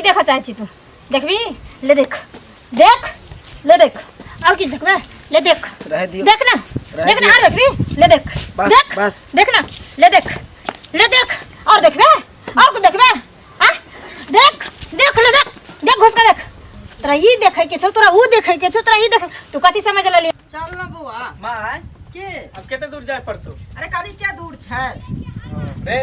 देखा चाहे छी तू देखबी ले देख देख ले देख और की देखबे ले देख देख ना और देखबी ले देख देख बस देख ना ले देख और देखबे और को देखबे हां देख देख ले देख देख घुस के देख तोरा ई देखे के छौ तोरा ऊ देखे के छौ तोरा ई देख तू कथि समझ ले चल ना बुआ माय के अब केते दूर जाय पड़तो अरे कनी क्या दूर छै रे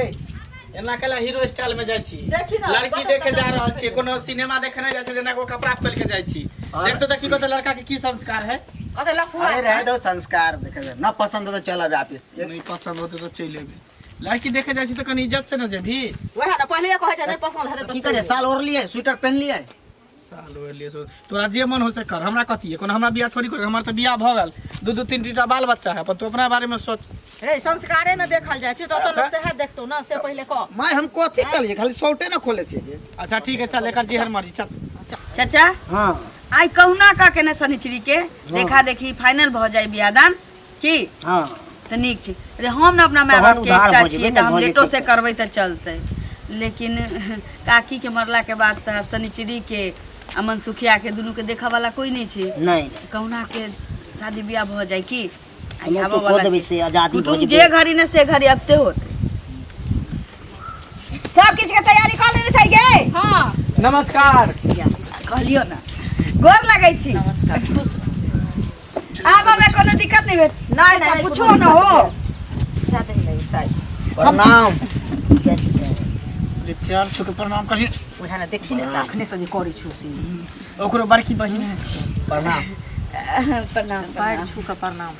एना केला हीरो स्टाइल में जाय छी देखी ना लड़की देखे जा रहल छी कोनो सिनेमा देखे ना जाय छी जेना को कपड़ा खोल के जाय छी देख तो की कहते लड़का के की संस्कार है अरे लफुआ अरे रह दो संस्कार देखे ना पसंद हो तो चल अब वापस नहीं पसंद होते तो चल लेबे लड़की देखे जाय छी तो कनी इज्जत से न जेबी वह ना पहले कहे जा नहीं पसंद है तो की करे साल और लिए स्वेटर पहन लिए साल हो लिए सो तोरा जे मन हो से कर हमरा कथि है कोनो हमरा बियाह थोड़ी कर हमरा तो बियाह भ गेल दू दू तीन तीनटा बाल बच्चा है पर तू अपना बारे में सोच रे संस्कारे न देखल जाय छै तो लोग से है देखतो ना से पहले कह मैं हम कोथी कलिए खाली सौटे ना खोले छी अच्छा ठीक है चल एकर जेहर मारी चल चाचा हां आई कहुना का के ने शनिचरी के देखा देखी फाइनल भ जाय बियादान की हां तो नीक छै रे हम न अपना माय बाप के एकटा छियै त हम लेटो से करबै त चलतै लेकिन काकी के मरला के बाद त शनिचरी के अमन सुखिया के दुनू के देखा वाला कोई नहीं छै नहीं कहुना के शादी बियाह भ जाय की आई आबो वाला से आजादी तुम जे घड़ी न से घड़ी अबते होत सब किछ के तैयारी कर लेने चाहिए हां नमस्कार कहलियो ना गोर लगै छी नमस्कार खुश आबा में कोनो दिक्कत नहीं भेट नहीं नहीं पूछो न हो जाते नहीं साई प्रणाम रे प्यार छो के प्रणाम करी ओहा ना देखी ना अखने से करी छु सी ओकरो बड़की बहिन है प्रणाम प्रणाम पैर छू के प्रणाम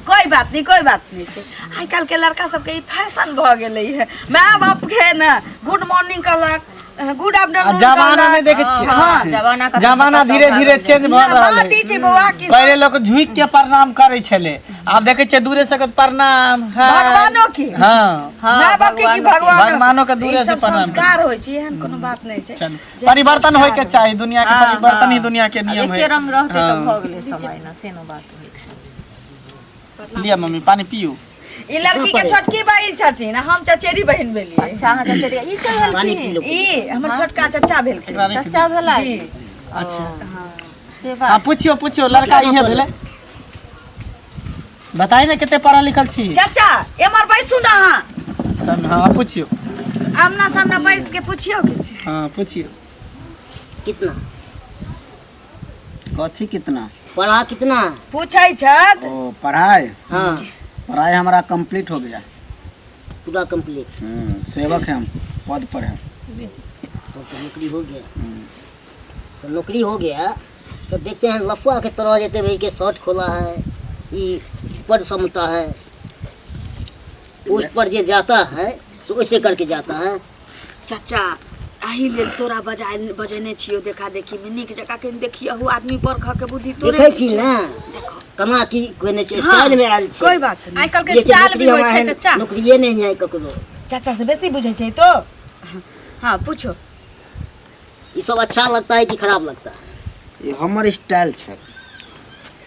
कोई बात नहीं छै आई काल के लड़का सब के ई फैशन भ गेलै है माय बाप के ना गुड मॉर्निंग कहलक गुड आफ्टरनून जमाना में देखे छी हां जमाना धीरे धीरे चेंज भ रहल है पहले लोग झुक के प्रणाम करे छले आब देखे छी दूरे से प्रणाम भगवानो की हां माय बाप के की भगवानो के दूरे से प्रणाम संस्कार होय छी एहन कोनो बात नहीं छै परिवर्तन होय के चाहिए दुनिया के परिवर्तन ही दुनिया के नियम है एके रंग रहते त भ गेलै समय ना सेनो बात होय छै लिया मम्मी पानी पियो ई लड़की के छोटकी बहिन छथिन हम चचेरी बहिन भेलिए अच्छा हां चचेरी ई के पानी पी लो ई हमर छोटका चचा भेल चाचा भेला जी अच्छा से बात हां पूछियो लड़का इहे भेले बताई ना कितने पढ़ा लिखल छी चाचा एमर बैसू ना सब हां पूछियो आमना सामना बैस के पूछियो किछ हां पूछियो कितना कथी कितना पढ़ा कितना पूछै छत ओ पढ़ाई हाँ पढ़ाई हमारा कंप्लीट हो गया पूरा कंप्लीट सेवक है हम पद पर है तो नौकरी हो गया तो नौकरी हो गया तो देखते हैं लफुआ के तरह जैसे भाई के शर्ट खोला है ये पद समता है उस पर जे जाता है तो वैसे करके जाता है चाचा आही लेल तोरा बजेने छियो देखा देखी में नीक जका के देखियो आदमी पर ख के बुद्धि तोरे देखे छी ना कमा की कोई ने स्टाइल में आयल छै कोई बात नहीं आई कल के स्टाइल भी होय छै चाचा नौकरीये नहीं है ककरो चाचा से बेसी बुझे छै तो हां पूछो ये सब अच्छा लगता है कि खराब लगता है ये हमारे स्टाइल है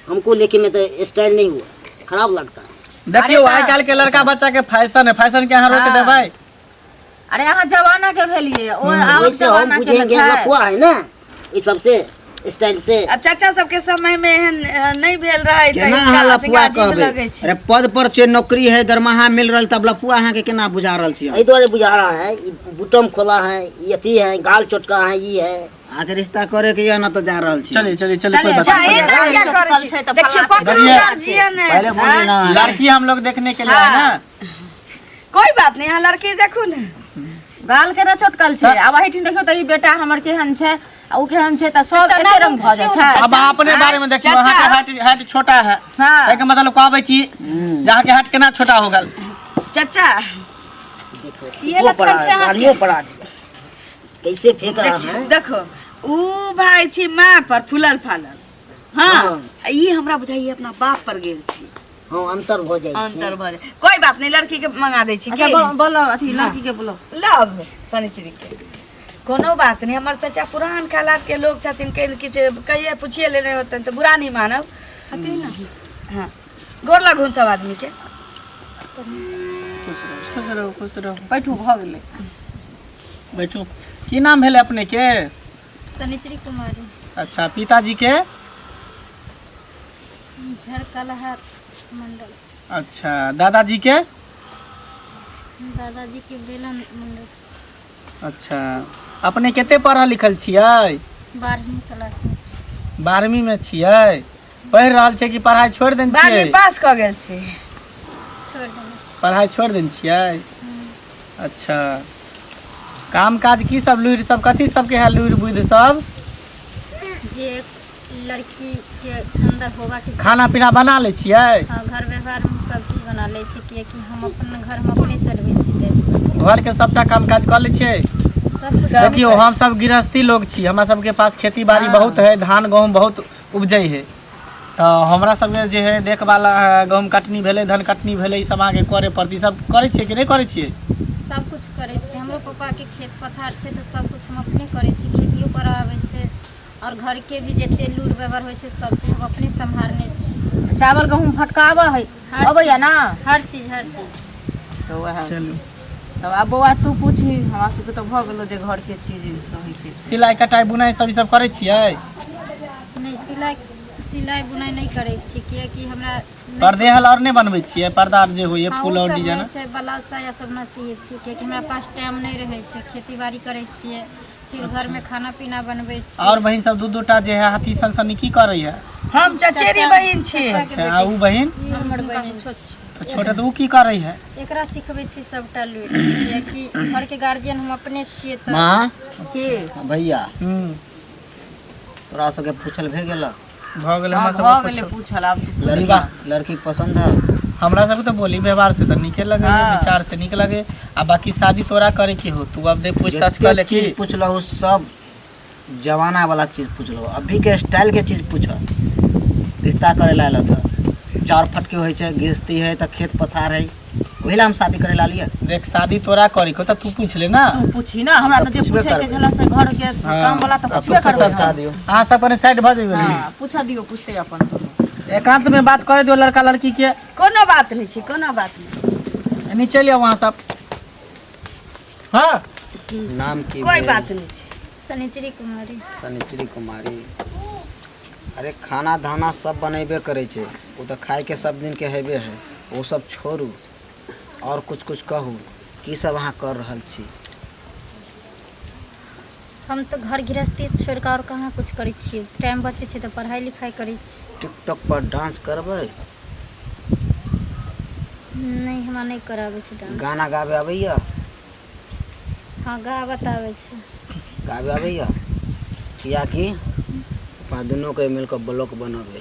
हमको लेके में तो स्टाइल नहीं हुआ खराब लगता है देखियो आज कल के लड़का बच्चा के फैशन है फैशन के यहाँ रोक देबै अरे यहाँ जमाना के भेलिए और आब वैसे हम जमाना के बुझेंगे लफुआ है ना ये सबसे स्टाइल से अब चाचा सब के समय में एहन नहीं भेल रहे केना अहाँ लफुआ कहबै अरे पद पर छै नौकरी है दरमाहा मिल रहल तब लफुआ अहाँ के केना बुझा रहल छी एहि दुआरे बुझा रहा है ये बुटम खोला है ये अथी है गाल चोटका है ये है आके रिश्ता करे के या ना तो जा रहल छी चलिए कोई बात अच्छा ये ना क्या करे छी देखिए पकड़ू गार्जियन है पहले बोली ना लड़की हम लोग देखने के लिए है ना कोई बात नहीं यहाँ लड़की देखू ने गाल के ना चोटकल छै अब हिठिन देखियो त ई बेटा हमर केहन छै आ उ केहन छै त सब एके रंग भ जाय छै अब अपने बारे में देखियो अहाँ के हाथ छोटा है एक मतलब कहबै कि जहाँ के हाथ केना छोटा हो गल चाचा ये लक्षण छै गाड़ियों पड़ा कैसे फेंक रहा है देखो उ भाई छी मां पर फुलल फालल हां ई हमरा बुझाइए अपना बाप पर गेल छी हाँ अंतर हो जाए अंतर भ जाय कोई बात नहीं लड़की के मंगा दे छी अच्छा बोलो अथी लड़की के बोलो लव शनिचरी के कोनो बात नहीं हमर चाचा पुरान कालात के लोग छथिन कहीं किछ कहिए पूछिए लेने होतन तो बुरा नहीं मानब हती ना हां गोर लागुन सब आदमी के खुश रहो बैठू भ गेलै बैठू की नाम भेले अपने के सनिचरी कुमारी। अच्छा, पिताजी के? झरकलहा मंडल। अच्छा, दादाजी के? दादाजी के बेलन मंडल। अच्छा, अपने केते पढ़ल लिखल छियै? 12वीं क्लास में। 12वीं में छियै? पढ़ि रहल छै कि पढ़ाई छोड़ देने छियै? 12वीं पास क गेल छी। छोड़ देने। पढ़ाई छोड़ देने छियै? अच्छा, काम काज की सब लुरि सब कथी सबके है लुरि बुद्धि सब? जे लड़की के अंदर होगा कि खाना पीना बना ले छियै? हाँ, घर व्यवहार में सब चीज बना ले छी कि हम अपन घर में अपने चलबे छी। घर के सबटा काम काज कर ले छियै? सब कुछ देखियो हम सब गृहस्थी लोग छी, हमरा सबके पास खेती बाड़ी बहुत है, धान गहूम बहुत उपजै है, तो हमरा सबके जे है देखभाल गहूम कटनी भेलै, धान कटनी भेलै, ई सब अहाँके करे पड़ती। सब करै छियै कि नहीं करै छियै? सब कुछ करे छी। हमरो पापा के खेत पथार छै तो सब कुछ हम अपने करे छी, खेतियो करावे छै और घर के भी जते लूर व्यवहार होइ छै सब चीज हम अपने संभालने छी। चावल गहूम फटकावा है अबैया ना? हर चीज। तो वह चलू, तब आब बौआ तू पूछी, हमरा सबके तो भ गेलो जे घर के चीज रहै छै। सिलाई कटाई बुनाई सब ई सब करै छियै? नहीं, सिलाई बुनाई नहीं करे छी, कियाकि हमरा पर्दे हल और नहीं बनबै छियै? पर्दा जे होइए फूल और डिजाइन ब्लाउज साया सब ना सिए छी, कियाकि हमरा पास टाइम नहीं रहे छै। खेती बाड़ी करे छियै, फिर घर में खाना पीना बनबै छी। और बहिन सब दू दूटा जे है हाथी सनसनी की करे है? हम चचेरी बहिन छी। अच्छा, आ ऊ बहिन? ई हमर बहिन छोट छोटे तो ऊ की करे है? एकरा सिखबै छी सबटा लुरि, कियाकि घर के गार्जियन हम अपने छियै त माँ की भैया हम्म, तोरा सबके पूछल भे गेल? भ गेलै हमरा भ सब गेलै पूछल। आब लड़की पसंद है? हमरा सब तो बोली व्यवहार से तो निके लगे है, विचार से निक लगे। आ बाकी शादी तोरा करे की हो, तू अब दे पूछताछ कर ले की? चीज पूछलो सब जमाना वाला चीज पूछलो, अभी के स्टाइल के चीज पूछ। रिश्ता करे ला तो 4 फटके होइ छै, गृहस्थी है तो खेत पथार है, वही ला हम शादी करे ला लिया। देख शादी तोरा करे को तो तू पूछ ले ना। तू पूछी ना, हमरा तो जे पूछबे पूछे के करबै। छला से घर के काम वाला तो पूछबे करबे। बता दियो। अहाँ सब अपने साइड भ जइयो। हां, पूछा दियो, पूछते अपन तो। एकांत में बात करे दियो लड़का लड़की के। कोनो बात नहीं छै, कोनो बात नहीं। नीचे लिया वहाँ सब। हाँ, नाम की कोई भेल? बात नहीं छै। सनिचरी कुमारी। सनिचरी कुमारी। अरे खाना धाना सब बनेबे करे छै, वो तो खाए के सब दिन के हेबे है, वो सब छोड़ू और कुछ कहू की सब अहाँ कर रहल छी? हम तो घर गृहस्थी छोड़ के और कहाँ कुछ करे छियै। टाइम बचे छै तो पढ़ाई लिखाई करे छी। टिकटॉक पर डांस करबै? नहीं, हमरा नहीं करावे छै डांस। गाना गावे आबैया? हाँ, गावत आवे छै। गावे आबैया? या कि अपना दुनू के मिलकर ब्लॉग बनाबे,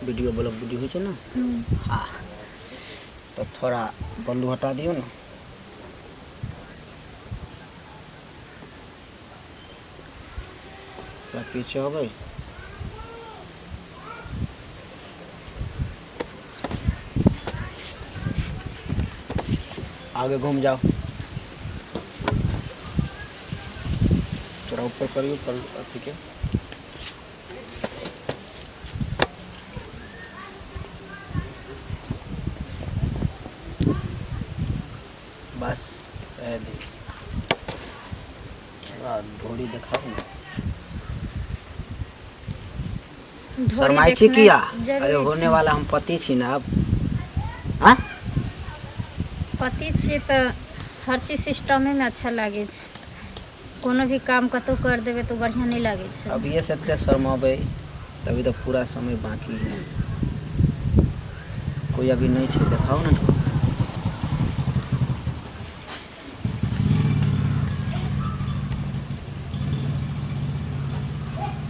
वीडियो ब्लॉग वीडियो होइ छै ना? हाँ, तो थोड़ा बंदू हटा दियो ना। सब पीछे हो गई। आगे घूम जाओ, थोड़ा ऊपर करियो कर अथी के। बस ढोड़ी दिखाओ ना। शर्माई छी किया? अरे होने वाला हम पति छी ना अब। हाँ, पति छियै तो हर चीज सिस्टमे में अच्छा लागे छै। कोनो भी काम कतौ कर देवे तो बढ़िया नहीं लागे छै। अब ये सत्य शर्माबे तभी तो पूरा समय बाकी है। कोई अभी नहीं छे, दिखाओ ना।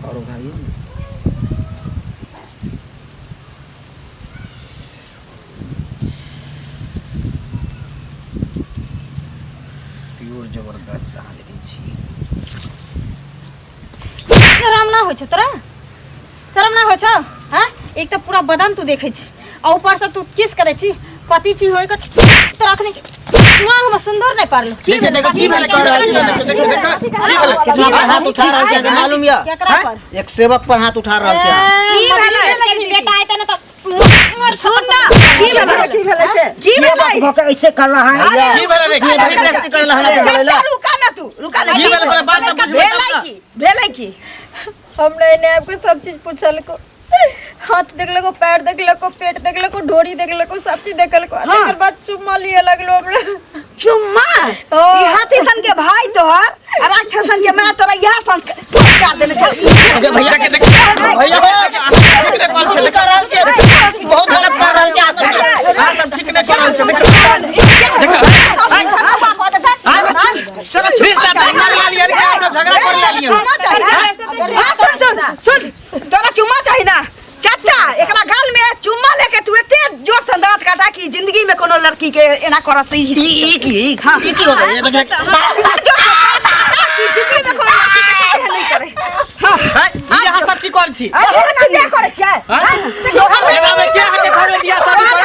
और भाई प्योर जबरदस्त अहाँ लेकिन छी। शरम ना हो छ तोरा? शरम ना हो छ? हां, एक तो पूरा बदन तू देखे छी और ऊपर से तू किस करे छी। पति छी होय के तोरा अखनी वहां हम सुंदर नहीं पारल। की भेले कर रहल छी? कितना पर हाथ उठा रहल छी मालूम या? एक सेवक पर हाथ उठा रहल छी। की भेले? बेटा आइता ना तो सुन ना, की भेले से? की भेले? भके ऐसे कर रहा है। की भेले रे? की बेइज्जती कर रहा है। रुका ना तू, रुका ना। की भेले? बात ना बुझ भेलै की? हमने इन्हें आपको सब चीज पूछल को, हाथ देख लो, पैर देख लो, पेट देख लो, ढोरी देख लो, सब चीज देख लो। हाँ। बाद चुम्मा लिए लगलो हमरा। चुम्मा ई हाथी सन के भाई तोहर और राक्षसन के मैं तोरा यह संस्कार देने चल। अरे भैया भैया ठीक कर रहल छै, बहुत गलत कर रहल छै। हां सब ठीक नहीं कर रहल छै। चलो रिश्ता तोड़ लिया रे, सब झगड़ा कर लिया। चुम्मा चाहिए। हां सुन तोरा चुम्मा चाहिए ना चाचा, एकला गाल में चुम्मा लेके तू एते जोर से दांत काटा कि जिंदगी में कोनो लड़की के एना करत ही ई की हो गई जोर से दांत काटा कि जिंदगी में कोनो लड़की के साथ नहीं करे। हां यहां सब की कर छी? अरे ना क्या करे छियै? से एना में क्या है के घर में बियाह शादी कर?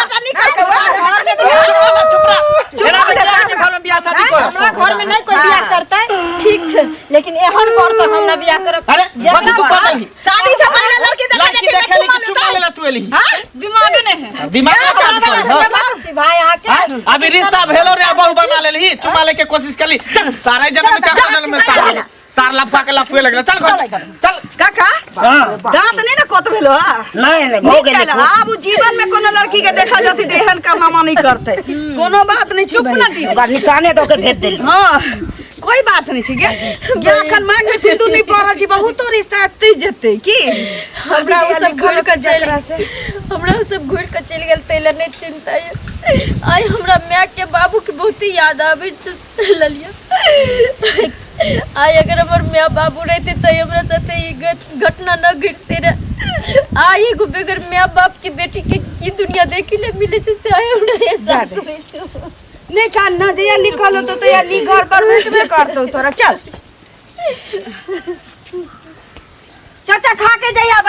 चुप रह। एना में क्या है के घर में बियाह शादी कर? हमरा घर में नहीं कोई बियाह करता है, ठीक छै, लेकिन एहन घर से हमरा बियाह करब। अरे बच्चा तू कर ली। शादी से पहले लड़की लड़की देखे ली कि चुमा लेला तू एली? हां दिमाग नहीं है। दिमाग खराब कर। भाई आके अभी रिश्ता भेलो रे, बहू बना लेली, चुमा लेके कोशिश कर ली। चल सारे जन्म में का जन्म में सार लफा के लफुए लगला। चल घर चल। काका दांत नहीं ना कोत भेलो नहीं हो गेले अब उ जीवन में कोनो लड़की के देखा जाती देहन करना नहीं करते, कोनो बात नहीं चुप ना दी। ओकरा निशाने दो के भेज देली। हां कोई बात नहीं छै गे अखन मांग में सिंदूर नहीं पड़ल छी, बहुत रिश्ता एते जेते की हमरा उ सब घुर के चल हमरा उ सब घुर के चल गेल, तैले नहीं चिंता है। आई हमरा माय के बाबू के बहुत याद आवे छ ललिया। आई अगर हमर माय बाबू रहते त हमरा साथे ई घटना न घटते रे। आई एगो बेगर माय बाप के बेटी के की दुनिया देखे ले मिले छै से आई हमरा एहसास होय छै। नहीं का न जया लिखल हो तो या नी घर पर भेटबे करतो तोरा। चल चाचा खा के जइया